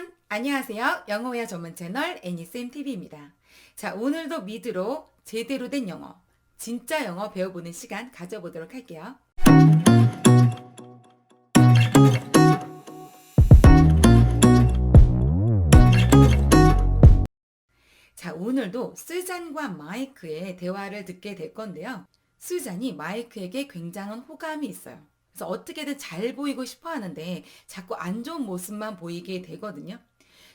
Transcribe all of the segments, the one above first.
여러분, 안녕하세요. 영어회화 전문 채널 애니쌤 TV입니다. 자, 오늘도 미드로 제대로 된 영어, 진짜 영어 배워보는 시간 가져보도록 할게요. 자, 오늘도 수잔과 마이크의 대화를 듣게 될 건데요. 수잔이 마이크에게 굉장한 호감이 있어요. 그래서 어떻게든 잘 보이고 싶어 하는데 자꾸 안 좋은 모습만 보이게 되거든요.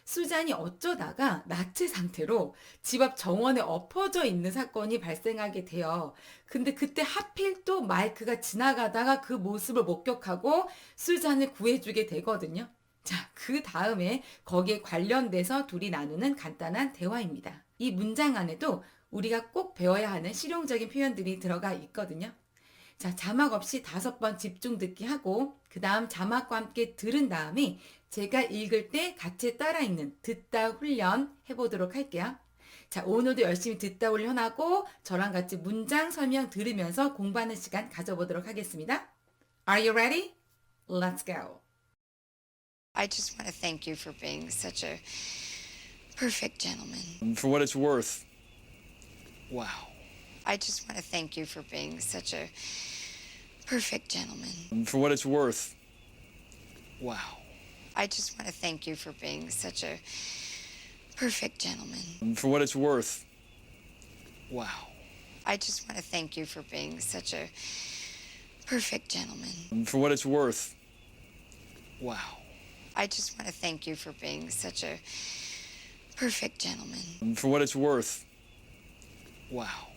수잔이 어쩌다가 나체 상태로 집 앞 정원에 엎어져 있는 사건이 발생하게 돼요. 근데 그때 하필 또 마이크가 지나가다가 그 모습을 목격하고 수잔을 구해주게 되거든요. 자, 그 다음에 거기에 관련돼서 둘이 나누는 간단한 대화입니다. 이 문장 안에도 우리가 꼭 배워야 하는 실용적인 표현들이 들어가 있거든요. 자, 자막 없이 5번 집중 듣기 하고 그 다음 자막과 함께 들은 다음에 제가 읽을 때 같이 따라 읽는 듣다 훈련 해보도록 할게요. 자, 오늘도 열심히 듣다 훈련하고 저랑 같이 문장 설명 들으면서 공부하는 시간 가져보도록 하겠습니다. Are you ready? Let's go. I just want to thank you for being such a perfect gentleman. For what it's worth. Wow. I just want to thank you for being such a perfect gentleman. For what it's worth. Wow. I just want to thank you for being such a perfect gentleman. For what it's worth. Wow. I just want to thank you for being such a perfect gentleman. For what it's worth. Wow. I just want to thank you for being such a perfect gentleman. For what it's worth. Wow.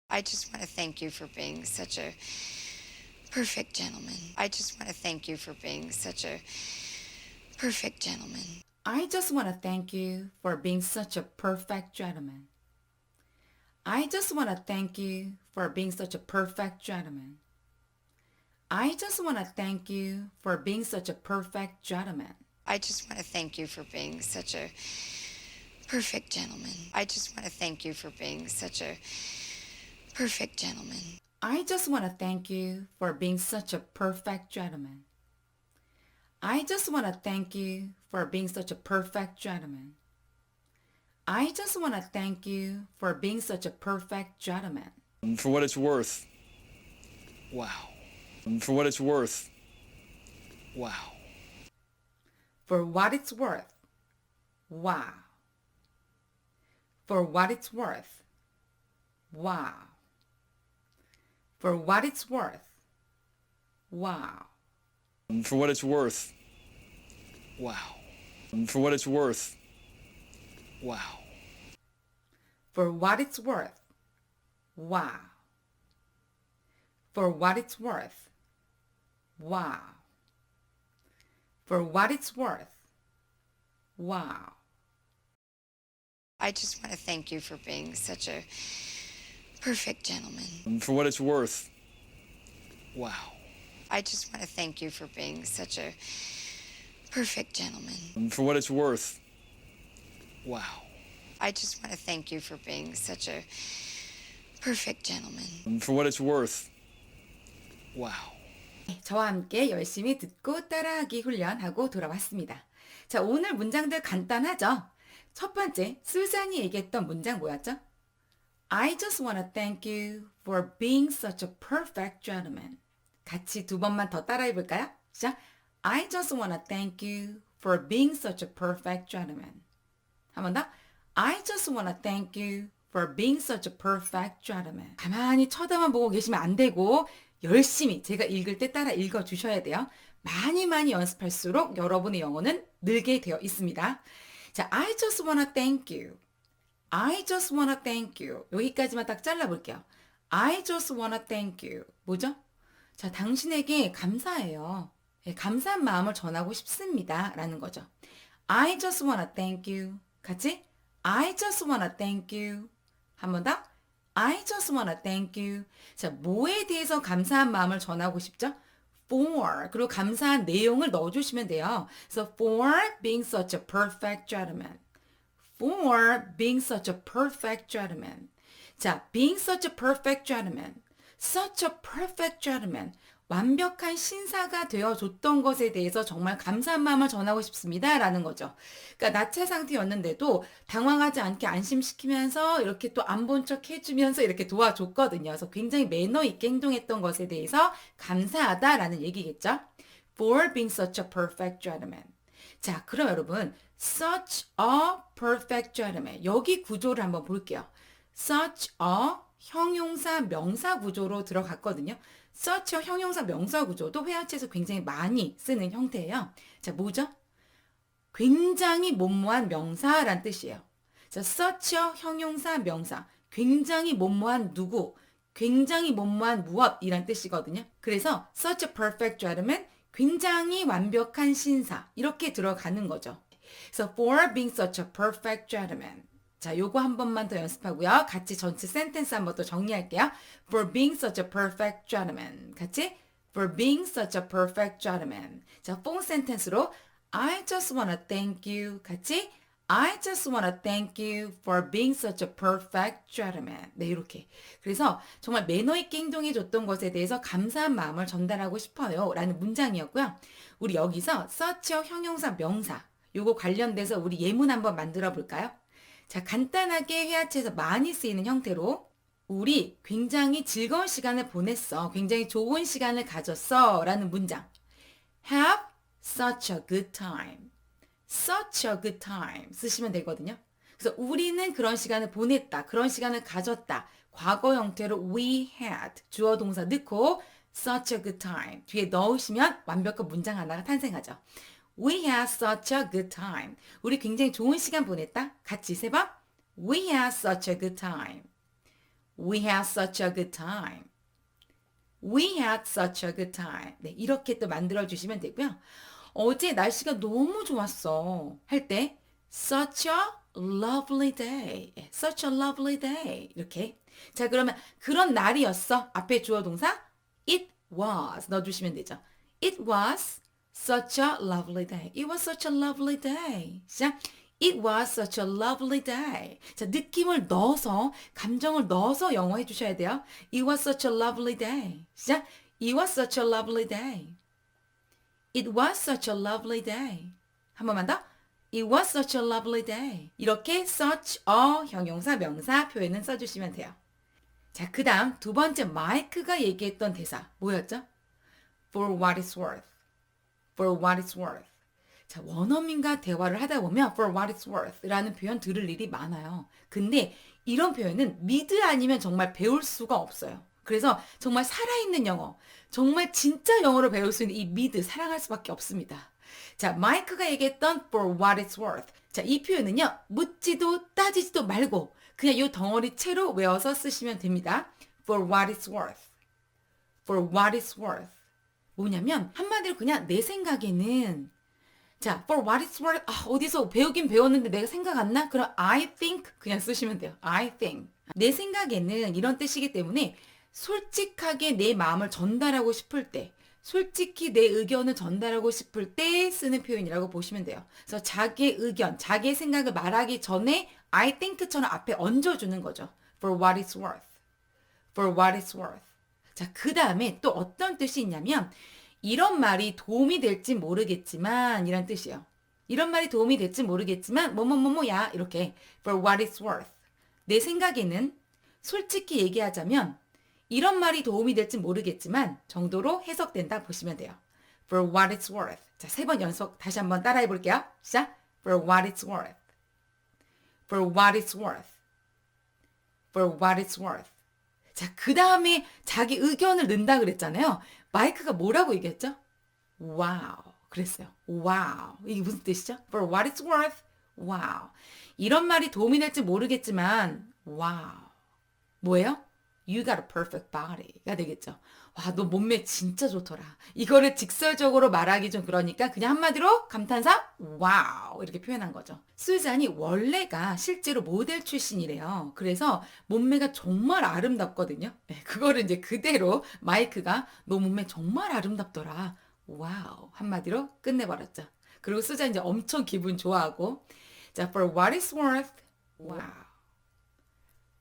I just want to thank you for being such a perfect gentleman. I just want to thank you for being such a perfect gentleman. I just want to thank you for being such a perfect gentleman. I just want to thank you for being such a perfect gentleman. I just want to thank you for being such a perfect gentleman. I just want to thank you for being such a perfect gentleman. I just want to thank you for being such a perfect gentleman. I just want to thank you for being such a perfect gentleman. I just want to thank you for being such a perfect gentleman. I just want to thank you for being such a perfect gentleman. For what it's worth. Wow. For what it's worth. Wow. For what it's worth. Wow. For what it's worth. Wow. For what it's worth. Wow. For what it's worth. Wow. For what it's worth. Wow. For what it's worth. Wow. For what it's worth. Wow. For what it's worth. Wow. I just want to thank you for being such a perfect gentleman. For what it's worth. Wow. I just want to thank you for being such a perfect gentleman. For what it's worth. Wow. I just want to thank you for being such a perfect gentleman. For what it's worth. Wow. 저와 함께 열심히 듣고 따라하기 훈련하고 돌아왔습니다. 자, 오늘 문장들 간단하죠? 첫 번째, 수잔이 얘기했던 문장 뭐였죠? I just want to thank you for being such a perfect gentleman. 같이 2번만 더 따라해 볼까요? 시작. I just want to thank you for being such a perfect gentleman. 한 번 더. I just want to thank you for being such a perfect gentleman. 가만히 쳐다만 보고 계시면 안 되고 열심히 제가 읽을 때 따라 읽어주셔야 돼요. 많이 연습할수록 여러분의 영어는 늘게 되어 있습니다. 자, I just wanna thank you. I just wanna thank you. 여기까지만 딱 잘라볼게요. I just wanna thank you. 뭐죠? 자, 당신에게 감사해요. 감사한 마음을 전하고 싶습니다. 라는 거죠. I just wanna thank you. 같이 I just wanna thank you. 한 번 더. I just wanna thank you. 자, 뭐에 대해서 감사한 마음을 전하고 싶죠? For. 그리고 감사한 내용을 넣어주시면 돼요. 그래서 for being such a perfect gentleman. For being such a perfect gentleman. 자, being such a perfect gentleman. Such a perfect gentleman. 완벽한 신사가 되어줬던 것에 대해서 정말 감사한 마음을 전하고 싶습니다. 라는 거죠. 그러니까 나체 상태였는데도 당황하지 않게 안심시키면서 이렇게 또 안 본 척 해주면서 이렇게 도와줬거든요. 그래서 굉장히 매너 있게 행동했던 것에 대해서 감사하다라는 얘기겠죠. For being such a perfect gentleman. 자, 그럼 여러분, such a perfect gentleman. 여기 구조를 한번 볼게요. such a 형용사 명사 구조로 들어갔거든요. such a 형용사 명사 구조도 회화체에서 굉장히 많이 쓰는 형태예요. 자, 뭐죠? 굉장히 뭐뭐한 명사란 뜻이에요. 자, such a 형용사 명사. 굉장히 뭐뭐한 누구, 굉장히 뭐뭐한 무엇이란 뜻이거든요. 그래서 such a perfect gentleman, 굉장히 완벽한 신사 이렇게 들어가는 거죠. 그래서 for being such a perfect gentleman. 자, 요거 한 번만 더 연습하고요. 같이 전체 센텐스 한번 더 정리할게요. For being such a perfect gentleman. 같이 For being such a perfect gentleman. 자, 뽕 센텐스로 I just wanna thank you. 같이 I just wanna thank you for being such a perfect gentleman. 네, 이렇게. 그래서 정말 매너 있게 행동해줬던 것에 대해서 감사한 마음을 전달하고 싶어요. 라는 문장이었고요. 우리 여기서 such a 형용사 명사. 요거 관련돼서 우리 예문 한번 만들어 볼까요? 자, 간단하게 회화체에서 많이 쓰이는 형태로 우리 굉장히 즐거운 시간을 보냈어. 굉장히 좋은 시간을 가졌어. 라는 문장. Have such a good time. Such a good time 쓰시면 되거든요. 그래서 우리는 그런 시간을 보냈다. 그런 시간을 가졌다. 과거 형태로 we had 주어 동사 넣고 such a good time 뒤에 넣으시면 완벽한 문장 하나가 탄생하죠. We had such a good time. 우리 굉장히 좋은 시간 보냈다. 같이 세 번. We had such a good time. We had such a good time. We had such a good time. 네, 이렇게 또 만들어주시면 되고요. 어제 날씨가 너무 좋았어. 할 때 such a lovely day. Such a lovely day. 이렇게. 자, 그러면 그런 날이었어. 앞에 주어 동사 it was 넣어주시면 되죠. It was such a lovely day. It was such a lovely day. 시작. It was such a lovely day. 자, 느낌을 넣어서, 감정을 넣어서 영어 해주셔야 돼요. It was such a lovely day. 시작. It was such a lovely day. It was such a lovely day. 한 번만 더. It was such a lovely day. 이렇게 such a 형용사 명사 표현은 써주시면 돼요. 자, 그 다음 두 번째 마이크가 얘기했던 대사 뭐였죠? For what it's worth. For what it's worth. 자, 원어민과 대화를 하다 보면 for what it's worth 라는 표현 들을 일이 많아요. 근데 이런 표현은 미드 아니면 정말 배울 수가 없어요. 그래서 정말 살아있는 영어, 정말 진짜 영어를 배울 수 있는 이 미드 사랑할 수밖에 없습니다. 자, 마이크가 얘기했던 for what it's worth. 자, 이 표현은요, 묻지도 따지지도 말고 그냥 이 덩어리 채로 외워서 쓰시면 됩니다. For what it's worth. For what it's worth. 뭐냐면 한마디로 그냥 내 생각에는 자, for what it's worth. 어디서 배우긴 배웠는데 내가 생각 안 나? 그럼 I think 그냥 쓰시면 돼요. I think. 내 생각에는 이런 뜻이기 때문에 솔직하게 내 마음을 전달하고 싶을 때, 솔직히 내 의견을 전달하고 싶을 때 쓰는 표현이라고 보시면 돼요. 그래서 자기의 의견, 자기의 생각을 말하기 전에 I think처럼 앞에 얹어주는 거죠. For what it's worth. For what it's worth. 자, 그 다음에 또 어떤 뜻이 있냐면 이런 말이 도움이 될지 모르겠지만 이란 뜻이에요. 이런 말이 도움이 될지 모르겠지만 뭐뭐뭐뭐야 이렇게 for what it's worth. 내 생각에는 솔직히 얘기하자면 이런 말이 도움이 될지 모르겠지만 정도로 해석된다 보시면 돼요. For what it's worth. 자, 3번 연속 다시 한번 따라해 볼게요. 시작. For what it's worth. For what it's worth. For what it's worth. 자, 그 다음에 자기 의견을 넣는다 그랬잖아요. 마이크가 뭐라고 얘기했죠? Wow. 그랬어요. Wow. 이게 무슨 뜻이죠? For what it's worth. Wow. 이런 말이 도움이 될지 모르겠지만 Wow. 뭐예요? You got a perfect body가 되겠죠. 와, 너 몸매 진짜 좋더라. 이거를 직설적으로 말하기 좀 그러니까 그냥 한마디로 감탄사 와우 이렇게 표현한 거죠. 수잔이 원래가 실제로 모델 출신이래요. 그래서 몸매가 정말 아름답거든요. 네, 그거를 이제 그대로 마이크가 너 몸매 정말 아름답더라. 와우 한마디로 끝내버렸죠. 그리고 수잔 이제 엄청 기분 좋아하고 자, for what it's worth, wow.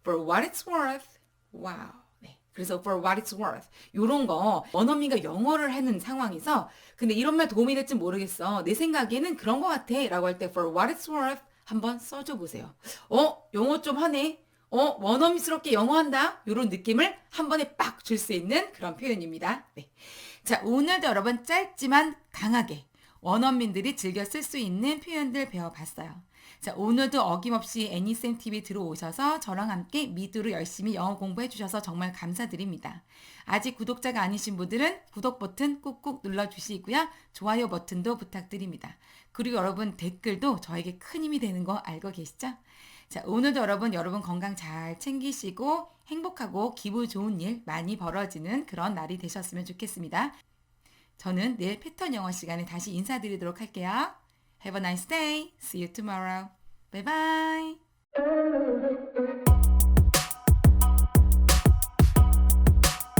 For what it's worth, wow. 네, 그래서 for what it's worth 요런 거 원어민과 영어를 하는 상황에서 근데 이런 말 도움이 될지 모르겠어. 내 생각에는 그런 거 같아 라고 할 때 for what it's worth 한번 써줘 보세요. 영어 좀 하네. 원어민스럽게 영어한다. 요런 느낌을 한 번에 빡 줄 수 있는 그런 표현입니다. 네. 자, 오늘도 여러분 짧지만 강하게 원어민들이 즐겨 쓸 수 있는 표현들 배워봤어요. 자, 오늘도 어김없이 애니쌤 TV 들어오셔서 저랑 함께 미드로 열심히 영어 공부해 주셔서 정말 감사드립니다. 아직 구독자가 아니신 분들은 구독 버튼 꾹꾹 눌러주시고요. 좋아요 버튼도 부탁드립니다. 그리고 여러분 댓글도 저에게 큰 힘이 되는 거 알고 계시죠? 자, 오늘도 여러분 건강 잘 챙기시고 행복하고 기분 좋은 일 많이 벌어지는 그런 날이 되셨으면 좋겠습니다. 저는 내일 패턴 영어 시간에 다시 인사드리도록 할게요. Have a nice day. See you tomorrow. Bye bye.